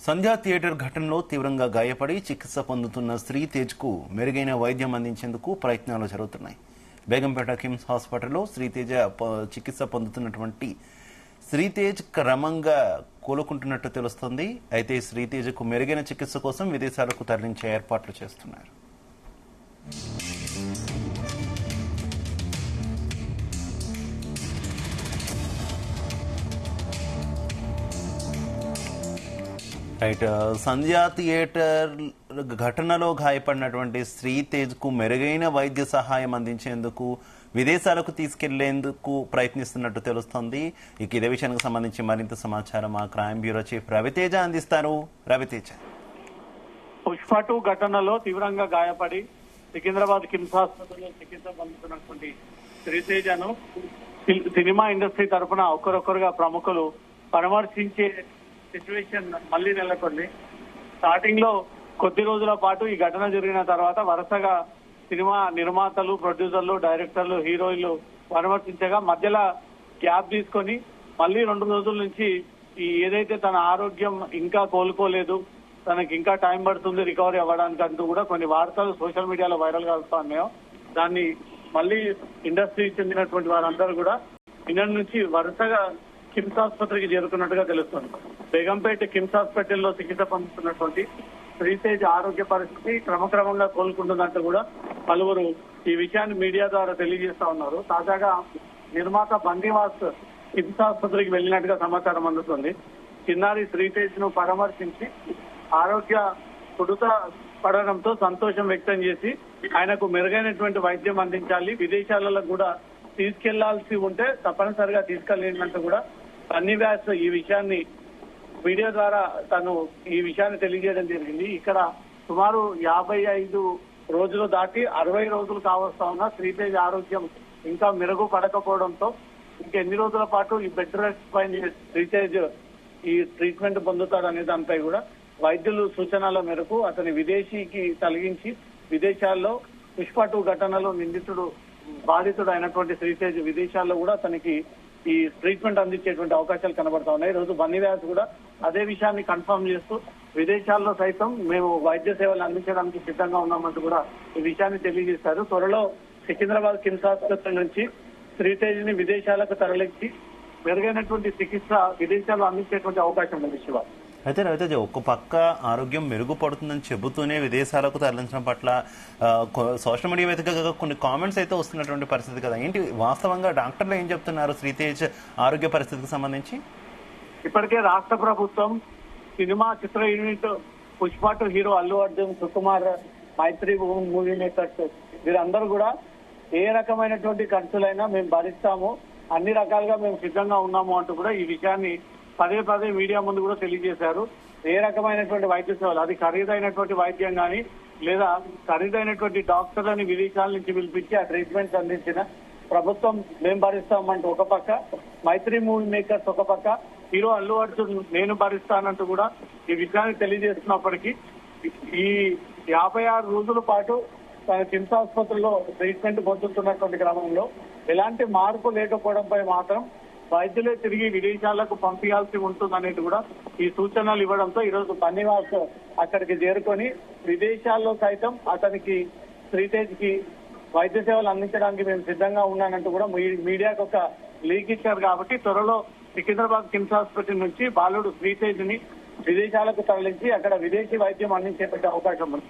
సంధ్యా theatre ఘటనలో తీవ్రంగా గాయపడి చికిత్స పొందుతున్న శ్రీతేజ్కు మెరుగైన వైద్యం అందించేందుకు ప్రయత్నాలు జరుగుతున్నాయి. బేగంపేట కిమ్స్ హాస్పిటల్లో శ్రీతేజ చికిత్స పొందుతున్నటువంటి శ్రీతేజ్ క్రమంగా కోలుకుంటున్నట్టు తెలుస్తోంది. అయితే శ్రీతేజ్కు మెరుగైన చికిత్స కోసం విదేశాలకు తరలించే ఏర్పాట్లు చేస్తున్నారు. రైట్, సంధ్యా థియేటర్ ఘటనలో గాయపడినటువంటి శ్రీతేజ్ కు మెరుగైన వైద్య సహాయం అందించేందుకు విదేశాలకు తీసుకెళ్లేందుకు ప్రయత్నిస్తున్నట్టు తెలుస్తోంది. ఇక ఇదే విషయానికి సంబంధించి మరింత సమాచారం మా క్రైమ్ బ్యూరో చీఫ్ రవితేజ అందిస్తారు. రవితేజ, పుష్ప 2 ఘటనలో తీవ్రంగా గాయపడి సికింద్రాబాద్ కిమ్స్ హాస్పిటల్లో చికిత్స పొందుతున్నటువంటి శ్రీతేజను సినిమా ఇండస్ట్రీ తరఫున ఒకరొకరుగా ప్రముఖులు పరామర్శించే సిచ్యువేషన్ మళ్లీ నెలకొంది. స్టార్టింగ్ లో కొద్ది రోజుల పాటు ఈ ఘటన జరిగిన తర్వాత వరుసగా సినిమా నిర్మాతలు, ప్రొడ్యూసర్లు, డైరెక్టర్లు, హీరోయిన్లు పరామర్శించగా మధ్యలో గ్యాప్ తీసుకొని మళ్లీ 2 రోజుల నుంచి ఈ ఏదైతే తన ఆరోగ్యం ఇంకా కోలుకోలేదు, తనకి ఇంకా టైం పడుతుంది రికవరీ అవ్వడానికి అంటూ కూడా కొన్ని వార్తలు సోషల్ మీడియాలో వైరల్ గా వస్తున్నాయో దాన్ని మళ్లీ ఇండస్ట్రీకి చెందినటువంటి వారందరూ కూడా నిన్న నుంచి వరుసగా కిమ్స్ ఆసుపత్రికి చేరుకున్నట్టుగా తెలుస్తుంది. బేగంపేట కిమ్స్ హాస్పిటల్లో చికిత్స పొందుతున్నటువంటి శ్రీతేజ్ ఆరోగ్య పరిస్థితి క్రమక్రమంగా కోలుకుంటున్నట్టు కూడా పలువురు ఈ విషయాన్ని మీడియా ద్వారా తెలియజేస్తా ఉన్నారు. తాజాగా నిర్మాత బండివాస్ కిమ్స్ ఆసుపత్రికి వెళ్లినట్టుగా సమాచారం అందుతుంది. చిన్నారి శ్రీతేజ్ ను పరామర్శించి ఆరోగ్య కుదుట పడడంతో సంతోషం వ్యక్తం చేసి ఆయనకు మెరుగైనటువంటి వైద్యం అందించాలి, విదేశాలలో కూడా తీసుకెళ్లాల్సి ఉంటే తప్పనిసరిగా తీసుకెళ్లినట్టు కూడా బన్నీవాస్ ఈ విషయాన్ని మీడియా ద్వారా తను ఈ విషయాన్ని తెలియజేయడం జరిగింది. ఇక్కడ సుమారు 55 రోజులు దాటి 60 రోజులు కావస్తా ఉన్న శ్రీతేజ్ ఆరోగ్యం ఇంకా మెరుగుపడకపోవడంతో ఇంకెన్ని రోజుల పాటు ఈ బెడ్ రెస్ట్ పైన శ్రీతేజ్ ఈ ట్రీట్మెంట్ పొందుతాడనే దానిపై కూడా వైద్యులు సూచనల మేరకు అతని విదేశీకి తొలగించి విదేశాల్లో పుష్ప 2 ఘటనలో బాధితుడు అయినటువంటి శ్రీతేజ్ విదేశాల్లో కూడా అతనికి ఈ ట్రీట్మెంట్ అందించేటువంటి అవకాశాలు కనబడతా ఉన్నాయి. ఈ రోజు బన్నీవాస్ కూడా అదే విషయాన్ని కన్ఫర్మ్ చేస్తూ విదేశాల్లో సైతం మేము వైద్య సేవలు అందించడానికి సిద్ధంగా ఉన్నామంటూ కూడా ఈ విషయాన్ని తెలియజేశారు. త్వరలో సికింద్రాబాద్ కిమ్స్ ఆసుపత్రి నుంచి శ్రీతేజ్ ని విదేశాలకు తరలించి మెరుగైనటువంటి చికిత్స విదేశాల్లో అందించేటువంటి అవకాశం ఉంది. శివ, అయితే రవితేజ, ఒక పక్క ఆరోగ్యం మెరుగుపడుతుందని చెబుతూనే విదేశాలకు తరలించడం పట్ల సోషల్ మీడియా వేదికగా కొన్ని కామెంట్స్ అయితే వస్తున్నటువంటి పరిస్థితి కదా, ఏంటి వాస్తవంగా డాక్టర్లు ఏం చెప్తున్నారు శ్రీతేజ్ ఆరోగ్య పరిస్థితికి సంబంధించి? ఇప్పటికే రాష్ట్ర ప్రభుత్వం సినిమా చిత్ర యూనిట్ పుష్ప 2 హీరో అల్లు అర్జున్, సుకుమార్, మైత్రి మూవీ మేకర్స్ వీరందరూ కూడా ఏ రకమైనటువంటి ఖర్చులైనా మేము భరిస్తాము, అన్ని రకాలుగా మేము సిద్ధంగా ఉన్నాము అంటూ కూడా ఈ విషయాన్ని పదే పదే మీడియా ముందు కూడా తెలియజేశారు. ఏ రకమైనటువంటి వైద్య సేవలు, అది ఖరీదైనటువంటి వైద్యం కానీ లేదా ఖరీదైనటువంటి డాక్టర్లని విదేశాల నుంచి పిలిపించి ఆ ట్రీట్మెంట్ అందించిన ప్రభుత్వం మేము భరిస్తామంటూ ఒక పక్క, మైత్రి మూవీ మేకర్స్ ఒక పక్క, హీరో అల్లు అర్జున్ నేను భరిస్తానంటూ కూడా ఈ విషయాన్ని తెలియజేస్తున్నప్పటికీ ఈ 56 రోజుల పాటు తన కిమ్స్ ఆసుపత్రిలో ట్రీట్మెంట్ పొందుతున్నటువంటి క్రమంలో ఎలాంటి మార్పు లేకపోవడంపై మాత్రం వైద్యులే తిరిగి విదేశాలకు పంపించాల్సి ఉంటుందనేది కూడా ఈ సూచనలు ఇవ్వడంతో ఈ రోజు బన్నీవాస్ అక్కడికి చేరుకొని విదేశాల్లో సైతం అతనికి శ్రీతేజ్ కి వైద్య సేవలు అందించడానికి మేము సిద్ధంగా ఉన్నానంటూ కూడా మీడియాకు ఒక లీక్ ఇచ్చారు. కాబట్టి త్వరలో సికింద్రాబాద్ కిమ్స్ హాస్పిటల్ నుంచి బాలుడు శ్రీతేజ్ ని విదేశాలకు తరలించి అక్కడ విదేశీ వైద్యం అందించేటువంటి అవకాశం ఉంది.